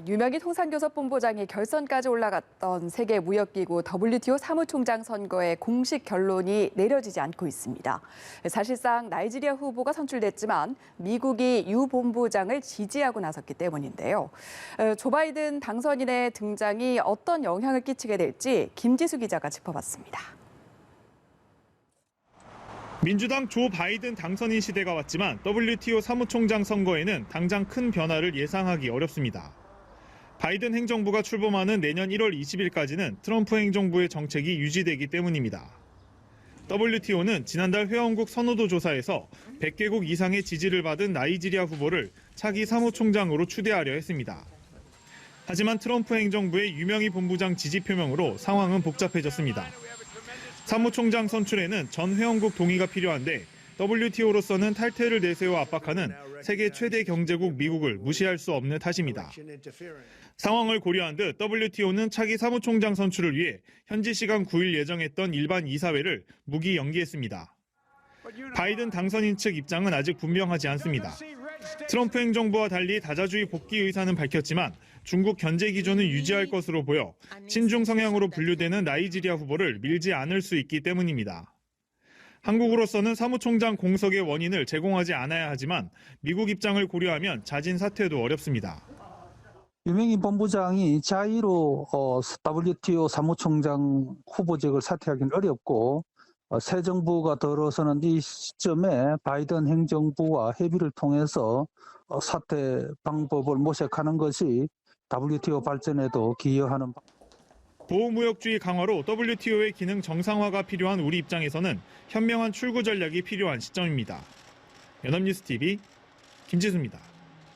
유명희 통상교섭본부장이 결선까지 올라갔던 세계무역기구 WTO 사무총장 선거의 공식 결론이 내려지지 않고 있습니다. 사실상 나이지리아 후보가 선출됐지만 미국이 유 본부장을 지지하고 나섰기 때문인데요. 조 바이든 당선인의 등장이 어떤 영향을 끼치게 될지 김지수 기자가 짚어봤습니다. 민주당 조 바이든 당선인 시대가 왔지만 WTO 사무총장 선거에는 당장 큰 변화를 예상하기 어렵습니다. 바이든 행정부가 출범하는 내년 1월 20일까지는 트럼프 행정부의 정책이 유지되기 때문입니다. WTO는 지난달 회원국 선호도 조사에서 100개국 이상의 지지를 받은 나이지리아 후보를 차기 사무총장으로 추대하려 했습니다. 하지만 트럼프 행정부의 유명희 본부장 지지 표명으로 상황은 복잡해졌습니다. 사무총장 선출에는 전 회원국 동의가 필요한데 WTO로서는 탈퇴를 내세워 압박하는 세계 최대 경제국 미국을 무시할 수 없는 탓입니다. 상황을 고려한 듯 WTO는 차기 사무총장 선출을 위해 현지 시간 9일 예정했던 일반 이사회를 무기 연기했습니다. 바이든 당선인 측 입장은 아직 분명하지 않습니다. 트럼프 행정부와 달리 다자주의 복귀 의사는 밝혔지만 중국 견제 기조는 유지할 것으로 보여 친중 성향으로 분류되는 나이지리아 후보를 밀지 않을 수 있기 때문입니다. 한국으로서는 사무총장 공석의 원인을 제공하지 않아야 하지만 미국 입장을 고려하면 자진 사퇴도 어렵습니다. 유명희 본부장이 자의로 WTO 사무총장 후보직을 사퇴하기는 어렵고 새 정부가 들어서는 이 시점에 바이든 행정부와 협의를 통해서 사퇴 방법을 모색하는 것이 WTO 발전에도 기여하는. 보호무역주의 강화로 WTO의 기능 정상화가 필요한 우리 입장에서는 현명한 출구 전략이 필요한 시점입니다. 연합뉴스 TV 김지수입니다.